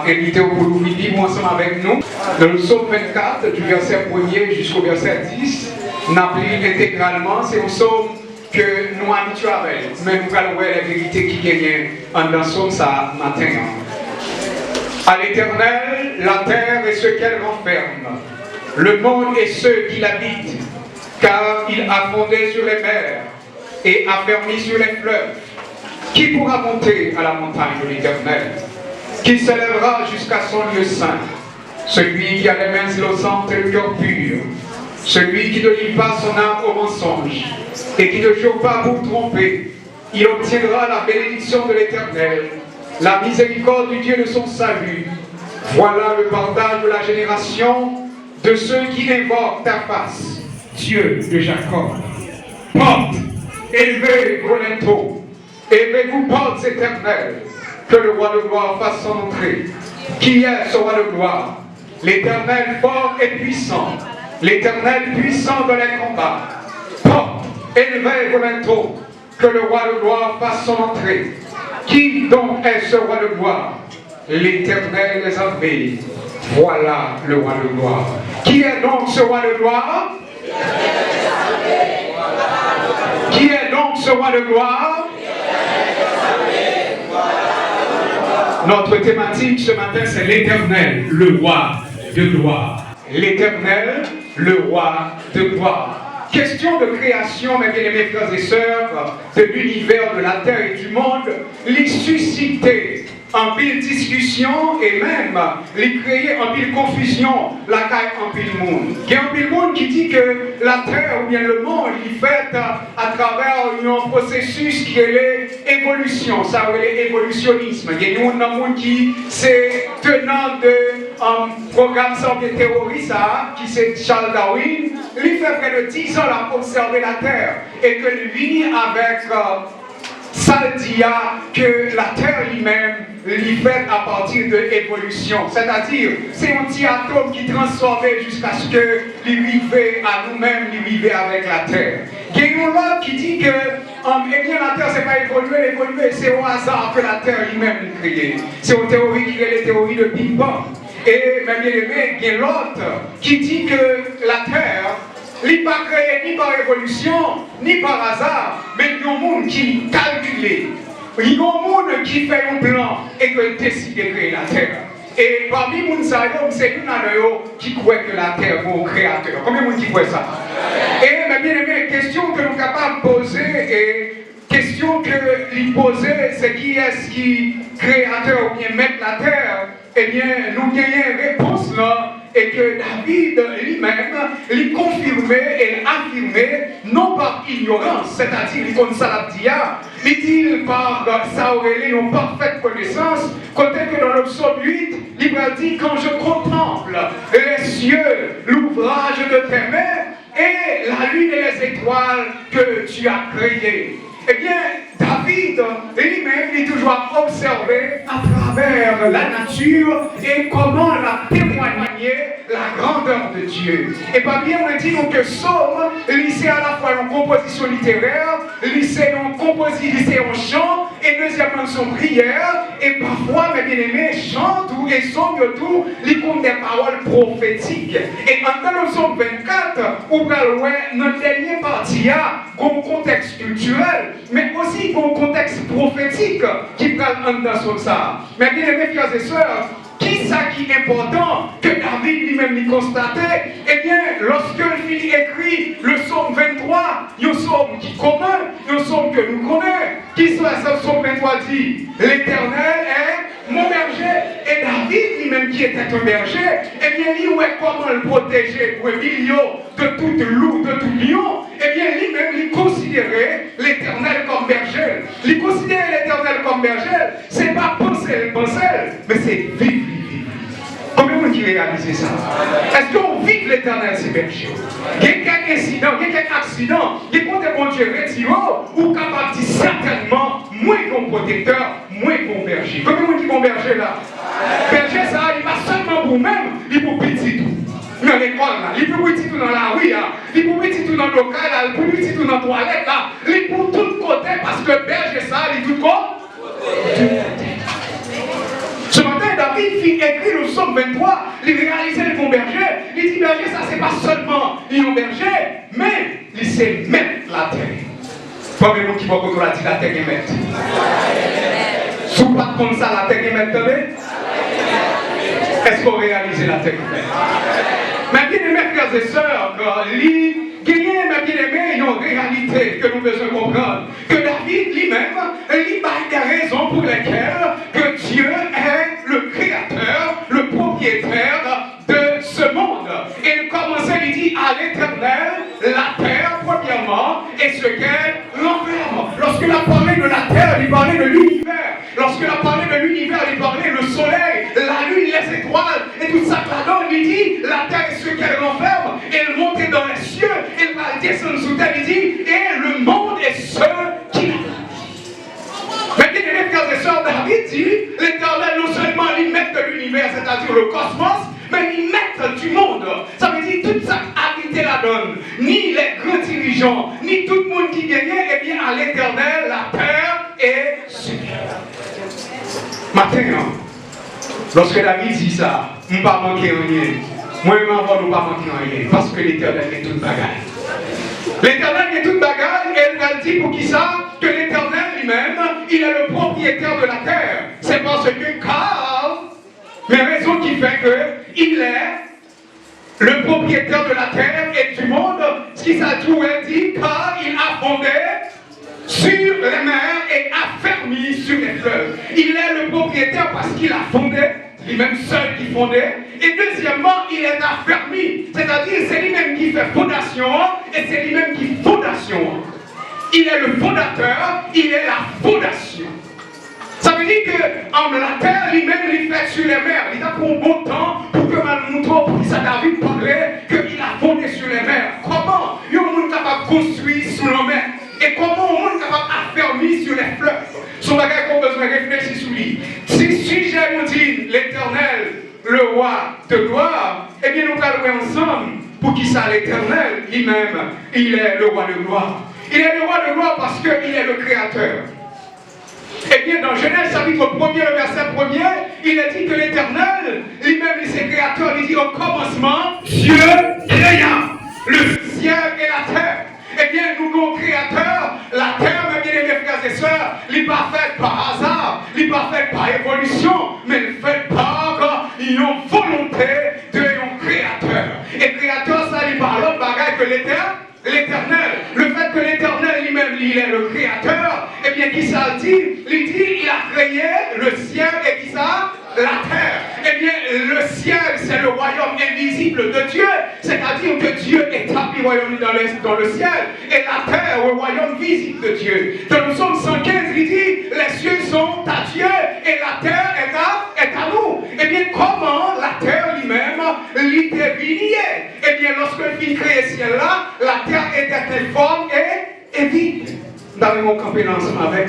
invité au pour vivre ensemble avec nous. Dans le psaume 24, du verset 1er jusqu'au verset 10, nous avons intégralement, c'est un psaume que nous habituons avec. Mais nous allons voir la vérité qui gagne dans le psaume ça matin. À l'Éternel, la terre et ce qu'elle renferme, le monde et ceux qui l'habitent, car il a fondé sur les mers et affermi sur les fleuves. Qui pourra monter à la montagne de l'Éternel? Qui s'élèvera jusqu'à son lieu saint? Celui qui a les mains innocentes et le cœur pur, celui qui ne lie pas son âme au mensonge et qui ne joue pas pour tromper, il obtiendra la bénédiction de l'Éternel, la miséricorde du Dieu de son salut. Voilà le partage de la génération de ceux qui invoquent ta face, Dieu de Jacob. Porte, élevez vos linteaux, élevez-vous, portes éternelles, que le roi de gloire fasse son entrée. Qui est ce roi de gloire? L'Éternel fort et puissant, l'Éternel puissant dans les combats. Porte, élevez vos linteaux, que le roi de gloire fasse son entrée. Qui donc est ce roi de gloire? L'Éternel des armées. Voilà le roi de gloire. Qui est donc ce roi de gloire? Qui est donc ce roi de gloire? Notre thématique ce matin, c'est l'Éternel, le roi de gloire. L'Éternel, le roi de gloire. Question de création, mes bien-aimés frères et sœurs, de l'univers, de la terre et du monde, les susciter en pile discussion et même les créer en pile confusion, la caille en pile monde. Il y a un pile monde qui dit que la terre ou bien le monde il fait à travers un processus qui est l'évolution, ça veut dire l'évolutionnisme. Il y a un monde qui c'est tenant de programme sans théorie ça, qui c'est Charles Darwin, lui fait près de 10 ans à observer la terre et que lui avec Saldia que la terre lui-même l'y fait à partir de l'évolution. C'est-à-dire, c'est un petit atome qui transformait jusqu'à ce que l'y à nous-mêmes, l'y avec la terre. Il y a une autre qui dit que eh bien, la terre, c'est pas évoluer, c'est au hasard que la terre lui-même est créée. C'est une théorie qui est la théorie de Big Bang. Et même bien aimé, il y a l'autre qui dit que la terre n'est pas créé ni par évolution, ni par hasard, mais il y a un monde qui calcule. Il y a un monde qui fait un plan et qui décide de créer la terre. Et parmi les gens, c'est une qui croit que la terre est un créateur. Combien de gens qui croient ça? Et mais bien aimé, question que nous sommes capables de poser, et question que lui poser, c'est qui est-ce qui créateur ou bien mettre la terre? Eh bien, nous gagnons une réponse là. Et que David lui-même, lui confirmait et affirmait, non par ignorance, c'est-à-dire, il comme ça il dit par sa aurélie, non parfaite connaissance, côté que dans le psaume 8, il dit, quand je contemple les cieux, l'ouvrage de tes mains, et la lune et les étoiles que tu as créées. Eh bien, David lui-même, il est toujours observé à travers la nature et comment elle a témoigné la grandeur de Dieu. Et pas bien, on dit donc que Psaume, c'est à la fois une composition littéraire, c'est une composition, c'est un chant, et deuxièmement, son prière, et parfois, mes bien-aimés, chante ou et Psaume tout, il compte des paroles prophétiques. Et dans le Psaume 24, où notre dernière partie a un contexte culturel, mais aussi un contexte prophétique qui prend dans ça. Mais bien aimés frères et sœurs, qui ça qui est important que David lui-même lui constatait? Eh bien, lorsque il écrit le psaume 23, il y a un psaume qui est commun, il y a un psaume que nous connaissons. Qui soit ce psaume 23 dit? L'Éternel est mon berger. Et David lui-même qui était un berger, eh bien, lui, ouais, comment le protéger pour un million de toute loup, de tout lion? Eh bien, lui-même, il considérait l'Éternel comme berger. Il considérait l'Éternel comme berger, c'est pas penser, mais c'est vivre. Combien de gens qui réalisent ça? Est-ce qu'on vit l'Éternel, c'est berger? Il y a quelques incidents, il y a quelques accidents, il y a des bons dieux retirés, ou capable de dire certainement, moins qu'on protecteur, moins qu'on berger. Combien de gens qui vont berger là? Berger, ça, il va seulement pour vous-même, il pour petit tout. Dans l'école là, il peut petit tout dans la rue là, il peut petit tout dans le local là, il peut petit tout dans la toilette là, il pour tout côté parce que berger ça, il tout quoi? Ce matin, David fit berger, ça, c'est pas seulement un berger, mais il sait mettre la terre. Premier mot qui va qu'on a dit la terre est mettre. Sous pas comme ça, la terre est mettre, est-ce qu'on réalise la terre est mettre? Mais bien aimés frères et sœurs, gagner, mais bien aimé, il y a une réalité que nous devons comprendre. Que David lui-même, il a des raisons pour lesquelles que Dieu est le créateur, le propriétaire de ce monde. Et il commençait, il dit à l'Éternel, la terre, premièrement, et ce qu'elle renferme. Lorsqu'il a parlé de la terre, il parlait de l'univers. Lorsqu'il a parlé de l'univers, il parlait le soleil, la lune, les étoiles, et tout ça là-dedans, il dit, la terre est ce qu'elle renferme, et elle montait dans les cieux, il va descendre sous terre, il dit, et le monde est ce qu'il a. Mais bien aimés frères et sœurs, David dit, l'Éternel non seulement il met de l'univers, c'est-à-dire le cosmos, mais il met du monde. Ça veut dire toute sa habité la donne. Ni les grands dirigeants, ni tout le monde qui gagnait, eh bien à l'Éternel, la terre est supérieure. Maintenant, lorsque David dit ça, on ne va pas manquer rien. Moi-même, on ne va pas manquer rien. Parce que l'Éternel est toute bagaille. L'Éternel est toute bagaille, et elle dit pour qui ça? Que l'Éternel lui-même, il est le propriétaire de la terre. C'est parce que car, les raisons qui fait qu'il est le propriétaire de la terre et du monde, ce qui s'ajoute dit, car il a fondé sur les mers et affermi sur les fleuves. Il est le propriétaire parce qu'il a fondé, lui-même seul qui fondait. Et deuxièmement, il est affermi, c'est-à-dire c'est lui-même qui fait fondation et c'est lui-même qui fondation. Il est le fondateur, il est la fondation. Ça veut dire que la terre lui-même il fait sur les mers. Il a pris un bon temps pour que Malmouto, pour que ça David parlait qu'il a fondé sur les mers. Comment il y a un monde capable de construire sous la mer? Et comment un monde capable d'affermir sur les fleuves? Son bagage qu'on a besoin de réfléchir sur lui. Si j'ai dit l'Éternel, le roi de gloire, eh bien nous allons ensemble pour qu'il soit l'Éternel lui-même. Il est le roi de gloire. Il est le roi de gloire parce qu'il est le créateur. Eh bien, dans Genèse chapitre 1er, le verset 1er, il est dit que l'Éternel, lui-même, il est créateur, il dit au commencement, Dieu créa le ciel et la terre. Eh bien, nous, nos créateurs, la terre, mes bien-aimés frères et sœurs, il n'est pas faite par hasard, il n'est pas faite par évolution, mais il est faite par une volonté de un créateur. Et créateur, ça, il parle de bagaille que l'Éternel, le fait que l'Éternel lui-même, il est le créateur, eh bien, qui ça dit? Il dit, il a créé le ciel et qui ça? La terre. Eh bien, le ciel, c'est le royaume invisible de Dieu, c'est-à-dire que Dieu établit le royaume dans le ciel, et la terre, le royaume visible de Dieu. Dans le psaume 115, il dit, les cieux sont à Dieu, et la terre est à nous. Eh bien, comment la terre lui-même, l'idévinie? Eh bien, lorsqu'il finit créer ce ciel-là, la terre était informe et vide. Nous avons campé ensemble avec.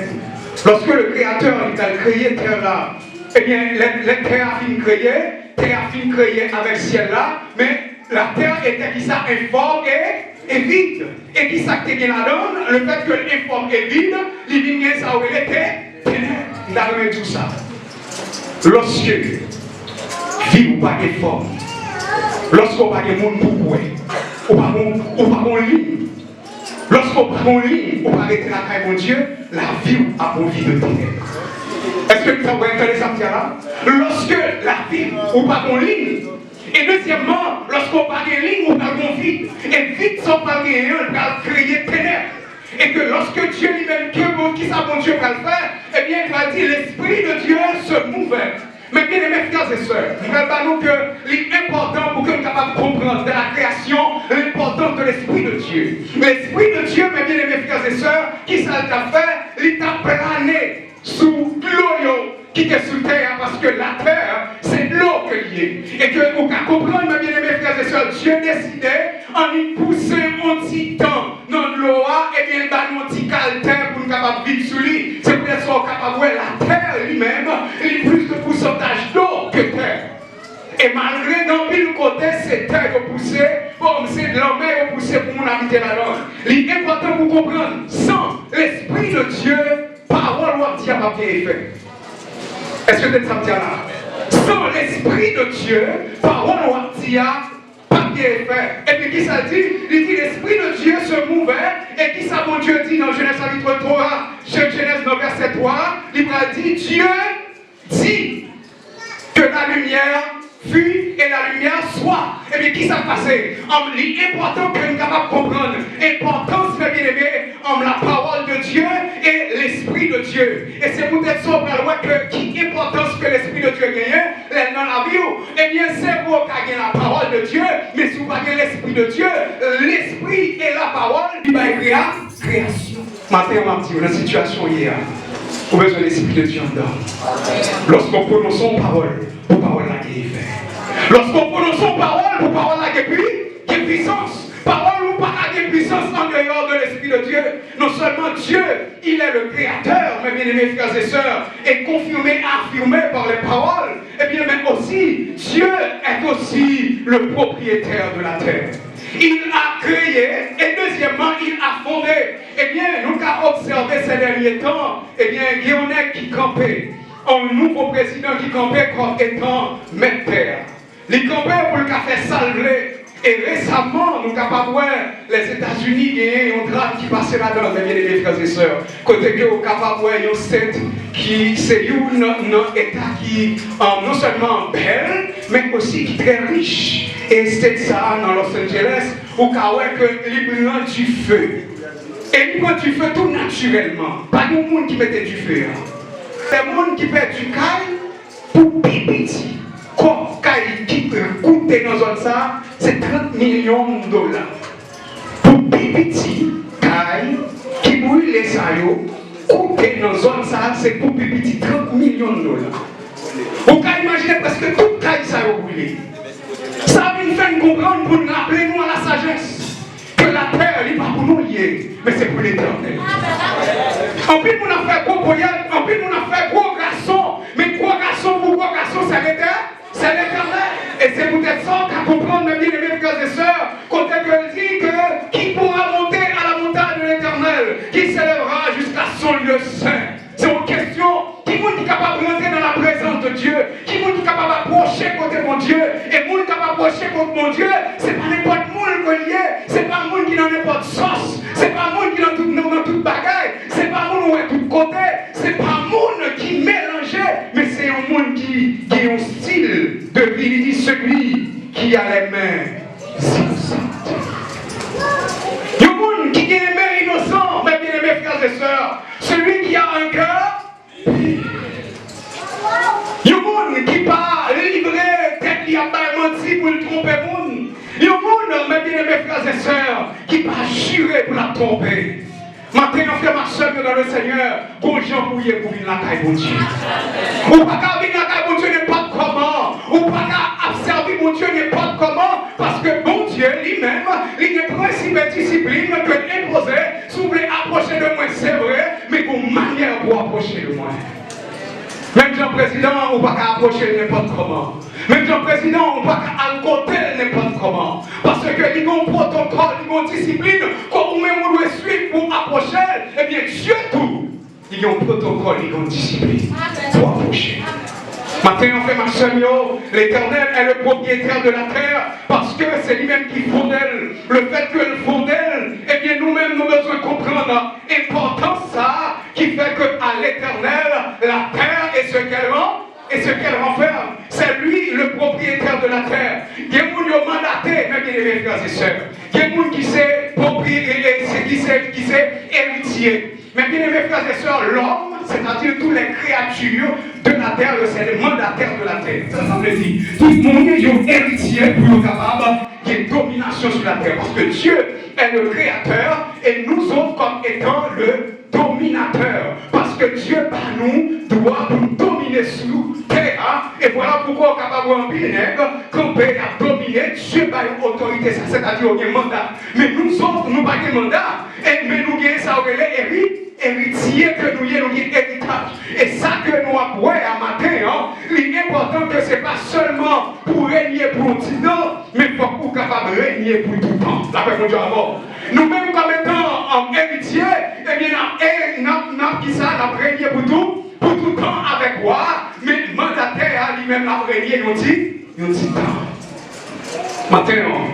Lorsque le Créateur a créé terre-là, eh bien, la terre a fini créée avec le ciel-là, mais la terre était qui ça informe et vide. Et qui ça qui la donne, le fait que l'informe est vide, les lignes ça aurait été ténèbres. Nous avons tout ça. Lorsque vie ou pas de forme, lorsqu'on n'a pas de monde pour voir, ou pas de ligne, lorsqu'on n'a pas de ligne, on va arrêter la caille, mon Dieu, la vie a une vie de ténèbres. Est-ce que vous avez entendu ça là? Lorsque la vie ou pas de ligne, et deuxièmement, lorsqu'on n'a pas de ligne ou pas de vie, et vite sans pas de ligne, on va créer ténèbres. Et que lorsque Dieu lui-même, qui ça mon Dieu va le faire, eh bien il va dire l'Esprit de Dieu se mouvait. Mais bien aimés frères et sœurs, je vais nous que l'important pour que nous soyons capables de comprendre de la création, l'importance de l'Esprit de Dieu. L'Esprit de Dieu, mes bien aimés frères et sœurs, qui ça t'a fait, il t'a plané sous l'eau qui était sous terre, parce que la terre, c'est l'eau qu'il y a. Et que vous pouvez comprendre, mes bien aimés frères et sœurs, Dieu décidait en y pousser un petit temps dans l'eau, et bien il va nous petit calter pour nous capables de vivre sous lui. C'est pour être capable de voir la terre lui-même, il y a plus de pourcentage d'eau que terre. Et malgré dans le côté, c'est terre que pousser, comme c'est de la mer que pousser pour mon habiter là-dedans. Il est important pour comprendre, sans l'Esprit de Dieu, parole ou dire pas bien fait. Est-ce que tu es là? Sans l'Esprit de Dieu, parole ou dire pas papier est fait. Et puis qui ça dit? Il dit l'Esprit de Dieu se mouvait. Et qui ça, mon Dieu dit dans Genèse chapitre 3, Genèse 9, verset 3, il a dit, Dieu dit que la lumière fut et la lumière soit. Et bien, qui ça passé? L'important que nous sommes capables de comprendre, l'importance, mes bien-aimés, en la parole de Dieu et l'Esprit de Dieu. Et c'est peut-être ça, que qui importance que l'Esprit de Dieu gagne dans la vie. Eh bien, c'est vous qui avez la parole de Dieu, mais si vous n'avez pas l'Esprit de Dieu, l'Esprit et la parole, il va créer création. Matin, on va dire, la situation hier, vous avez besoin de l'Esprit de Dieu en dedans. Lorsqu'on prononce une parole, pour parole là qui est fait. Lorsqu'on prononce une parole, pour parole là qui est puissance. Parole ou pas de puissance en dehors de l'Esprit de Dieu. Non seulement Dieu, il est le Créateur, mes bien-aimés frères et sœurs, et confirmé, affirmé par les paroles. Et bien, mais aussi, Dieu est aussi le propriétaire de la terre. Il a créé, et deuxièmement, il a fondé. Eh bien, nous avons observé ces derniers temps, eh bien, il y en a qui campaient. Un nouveau président qui campait comme étant maître terre. Il campait pour le café salvé. Et récemment, nous avons capables voir les États-Unis, il y a un drame qui passait là-dedans, mes bien-aimés frères et sœurs. Côté que nous capables voir un state qui c'est un État qui non seulement belle, mais aussi qui est très riche. Et c'est ça dans Los Angeles, où il y a du feu. Et il prend du feu tout naturellement. Pas de monde qui mettait du feu. C'est le monde qui fait du caille pour pipiti. Comme caille qui peut coûter dans zone ça, c'est 30 millions de dollars. Pour pipiti, caille qui brûle les saillots, coûter dans zone ça, c'est pour pipiti 30 millions de dollars. Vous pouvez imaginer presque toute caille ça a brûlé. Ça vient faire comprendre pour nous rappeler nous à la sagesse que la terre n'est pas pour nous lier, mais c'est pour l'éternel. En plus, on a fait gros voyage, en plus, on a fait gros garçon, mais gros garçon pour gros garçon, c'est l'éternel. C'est l'éternel. Et c'est peut-être ça qu'à comprendre, mes bien-aimés frères et sœurs, quand elle dit que qui pourra monter à la montagne de l'éternel, qui s'élèvera jusqu'à son lieu saint. C'est une question, qui est capable de rentrer dans la présence de Dieu, qui est capable d'approcher côté mon Dieu, et monde capable d'approcher contre mon Dieu, c'est pas n'importe monde qui est, c'est pas un monde qui n'a n'importe sauce, c'est pas un monde qui dans toute bagaille, c'est pas un monde où est tout côté, c'est pas un monde qui mélangeait, mais c'est un monde qui a un style de vie, il dit celui qui a les mains innocentes. Il y a un monde qui a les mains innocentes, mes bien-aimés frères et sœurs. Celui qui a un cœur, il y a un monde qui part livrer tête qui a pas menti pour le tromper le monde. Il y a un monde, mes bien-aimés frères et sœurs, qui part jurer pour la tromper. Maintenant, frère, ma soeur, dans le Seigneur, bon gens pour venir la caille, bon Dieu. Ou pas qu'à venir la caille, bon Dieu, n'importe comment. Ou pas qu'à observer, bon Dieu, n'importe comment. Parce que bon Dieu, lui-même, il est principe et discipline que l'imposé. Si vous voulez approcher de moi, c'est vrai, mais une manière pour approcher de moi. Même Jean Président, on ne peut pas approcher n'importe comment. Même Jean Président, on ne peut pas côté n'importe comment. Parce qu'il y a un protocole, une discipline, comme même on doit suivre pour approcher. Eh bien, Dieu tout, il y a un protocole, il y a une discipline pour approcher. Maintenant, frère, ma soeur, l'Éternel est le propriétaire de la terre parce que c'est lui-même qui fonde elle. Le fait qu'elle fonde elle, eh bien, nous-mêmes, nous devons comprendre l'importance ça qui fait qu'à l'Éternel, la terre est ce qu'elle rend et ce qu'elle renferme. C'est lui le propriétaire de la terre. Il y a des gens qui ont mandaté, même les frères et sœurs. Il y a des gens qui sont héritiers. Mais bien aimés frères et sœurs, l'homme, c'est-à-dire toutes les créatures de la terre, c'est les mandataires de la terre. Ça veut dire, tout le monde est un héritier pour capable qui ait domination sur la terre. Parce que Dieu est le créateur et nous autres comme étant le dominateur. Parce que Dieu par nous doit nous dominer sous terre. Et voilà pourquoi on est capable de vinaigre, quand Père a dominé, Dieu a une autorité, c'est-à-dire un mandat. Mais nous autres, nous n'avons pas de mandat. Mais nous avons ça, héritier que nous avons héritage. Et ça que nous avons à matin, l'important que ce n'est pas seulement pour régner pour un petit temps, mais pour être capable de régner pour tout le temps. D'après mon Dieu à mort. Nous-mêmes comme étant héritiers, eh bien, nous avons régné pour tout le temps avec quoi, mais le mandataire lui-même a régné un petit temps. Maintenant,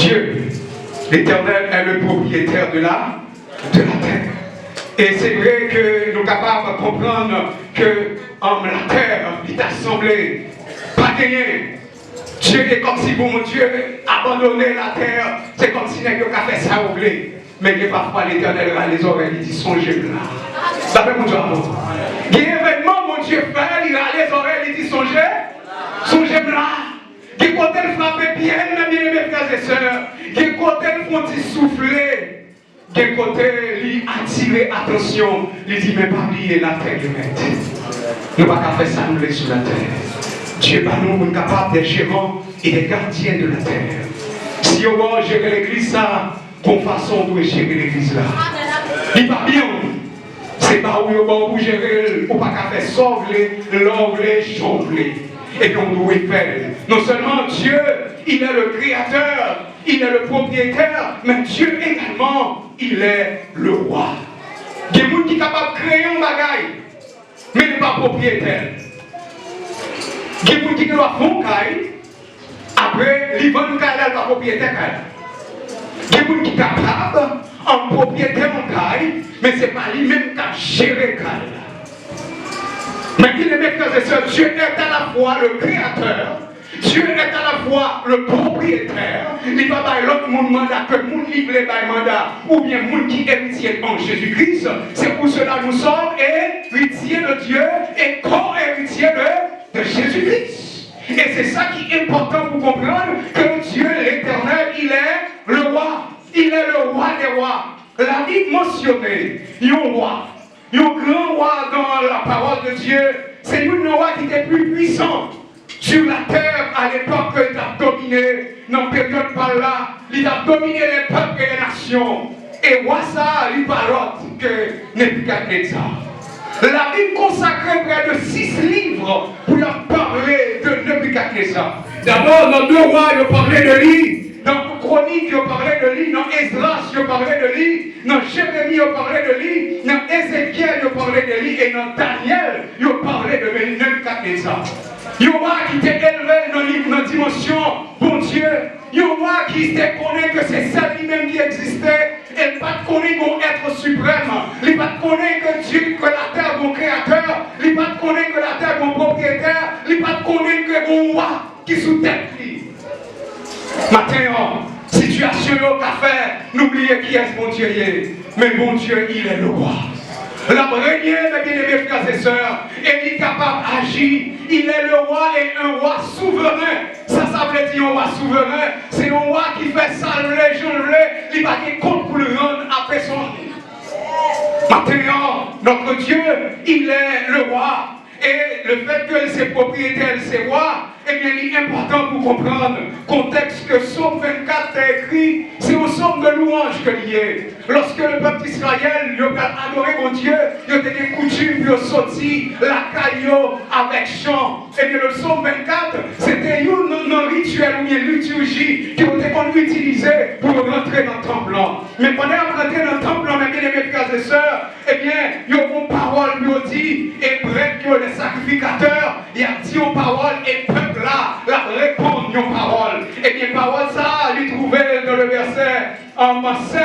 Dieu, l'Éternel, est le propriétaire de la terre. Et c'est vrai que nous sommes capables de comprendre que la terre est assemblée, pas gagné. Dieu est comme si pour mon Dieu abandonner la terre, c'est comme si nous avions fait ça au blé. Mais parfois l'Éternel a les oreilles, il dit songez là. Ça fait mon Dieu avant. Il y a un événement, mon Dieu fait, il a les oreilles, il dit songez là. Il y a côté le frapper bien, mes frères et sœurs. Il y a côté le font souffler. Il y a côté lui attirer attention. Il dit mais pas oublier la terre humaine. Nous ne pouvons pas faire ça nous les sur la terre. Dieu pas nous sommes capables d'être gérants et des gardiens de la terre. Si on va gérer l'église ça, qu'on façon de gérer l'église là. Il pas bien. C'est pas où on va gérer, ou pas qu'à faire sauver, l'ongler, jongler. Et qu'on doit faire. Non seulement Dieu, il est le créateur, il est le propriétaire, mais Dieu également, il est le roi. Il y a des gens qui sont capables de créer un bagage, mais il n'est pas propriétaire. Il y a des gens qui doivent faire un caille, après, ils vont nous cailler, il n'est pas propriétaire. Il y a des gens qui sont capables, en propriétaire en caille, mais ce n'est pas lui-même qui a géré le caille. Mais il est mes frères et sœurs, Dieu est à la fois le créateur, Dieu est à la fois le propriétaire. Il va pas l'autre mandat que moun livre par mandat ou bien moun qui est héritier en Jésus-Christ. C'est pour cela que nous sommes héritiers de Dieu et co-héritiers de Jésus-Christ. Et c'est ça qui est important pour comprendre que Dieu, l'Éternel, il est le roi. Il est le roi des rois. La Bible mentionnait, il y a un roi. Il y a un grand roi dans la parole de Dieu. C'est un roi qui était plus puissant sur la terre à l'époque qu'il a dominé. Dans la période par là, il a dominé les peuples et les nations. Et roi ça, il parle que Nebuchadnezzar. La Bible consacre près de 6 livres pour leur parler de Nebuchadnezzar. D'abord, dans 2 rois, il parlait de lui. Dans Chronique, il parlait de lui. Dans Esdras, il parlait de lui. Dans Jérémie, il parlait de lui. Dans Ézéchiel, il parlait de lui. Et dans Daniel, il parlait de Nebuchadnezzar. Il y a un roi qui était élevé dans la dimension, bon Dieu. Il y a un roi qui se connaît que c'est ça lui-même qui existait. Et il pas connaît qu'on être suprême. Il pas connaît que Dieu, que la terre est mon créateur. Il pas connaît que la terre est mon propriétaire. Il pas connaît que mon roi qui sous tête. Maintenant, situation au faire, n'oubliez qui est mon Dieu. Mais mon Dieu, il est le roi. La régné, mes bien-aimés frères et sœurs, et il est capable d'agir. Il est le roi et un roi souverain. Ça veut dire un roi souverain. C'est un roi qui fait salver, jonler, il va être compte pour le rendre à personne. Maintenant, notre Dieu, il est le roi. Et le fait que ses propriétaires, ses rois, eh bien, il est important pour comprendre le contexte que Psaume 24 est écrit, c'est au psaume de louange que il est. Lorsque le peuple d'Israël a adoré mon Dieu, il a des coutumes, il a sorti la caillou avec chant. Et bien, le psaume 24, c'était un rituel ou une liturgie qui était utilisée pour rentrer dans le temple. Mais pendant rentrer dans le temple, mes bien-aimés frères et sœurs, eh bien, il y a une parole, il dit, et prêtre que les sacrificateurs, il a dit une parole, et peuple là, la répond une parole. Et bien, parole ça, il trouvait dans le verset en 7,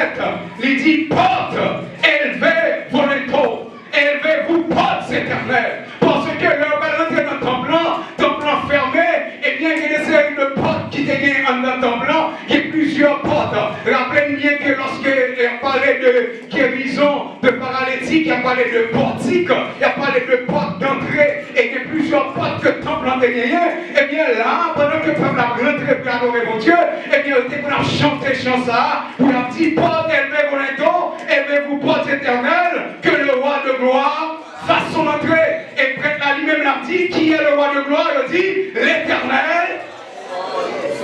il dit, porte, élevez vos linteaux, élevez-vous, portes éternelles. Parce que le va rentrer dans le temple fermé, et bien, il y a des séries de portes qui étaient dans le temple, il y a plusieurs portes. Rappelez-vous bien que lorsqu'il a parlé de guérison, de paralytique, il a parlé de portique, il a parlé de portes d'entrée, et il y a plusieurs portes que le temple a gagné. Et bien là, pendant que le peuple a rentré pour adorer mon Dieu, et bien, il a chanté chant ça, où il a dit, porte, élevez vos linteaux, élevez-vous, portes éternelles, que le roi de gloire fasse son entrée. Et prêtre là lui-même l'a dit, qui est le roi de gloire? Il dit, l'Éternel.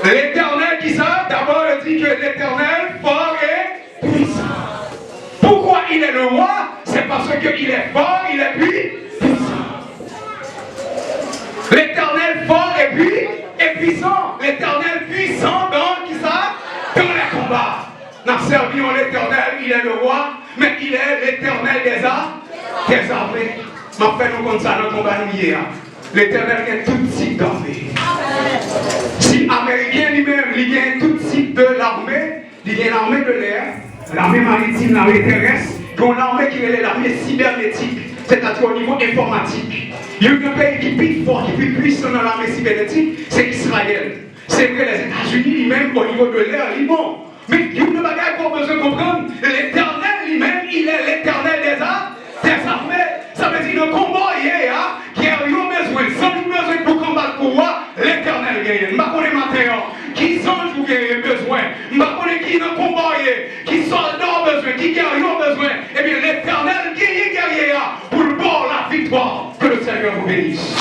L'Éternel qui ça? D'abord il dit que l'Éternel fort et puissant. Pourquoi il est le roi? C'est parce qu'il est fort, il est puissant. L'Éternel fort et puissant. L'Éternel puissant dans qui ça? Dans les combats. Nous servons l'Éternel, il est le roi, mais il est l'Éternel des armées. Mais fait nous comme ça dans le combat hier. L'Éternel est tout petit d'armée. Si Américain lui-même, il y a tout type de l'armée, il y a l'armée de l'air, l'armée maritime, l'armée terrestre, il y a l'armée qui est l'armée cybernétique, c'est-à-dire au niveau informatique. Il y a un pays qui est plus fort, qui est plus puissant dans l'armée cybernétique, c'est Israël. C'est vrai, les États-Unis lui-même, au niveau de l'air, ils vont. Mais il y a une bagaille qu'on a besoin de comprendre, l'Éternel lui-même, il est l'Éternel des armées. Ça veut dire le combat, il y a, qui a besoin, sans besoin pour combattre pour moi, l'Éternel gagne. Je ne sais pas matin, qui ange vous avez besoin, je ne sais pas qui dans le combat, qui soldat a besoin, qui guerrier a besoin. Eh bien, l'Éternel gagne guerrier pour le bord la victoire. Que le Seigneur vous bénisse.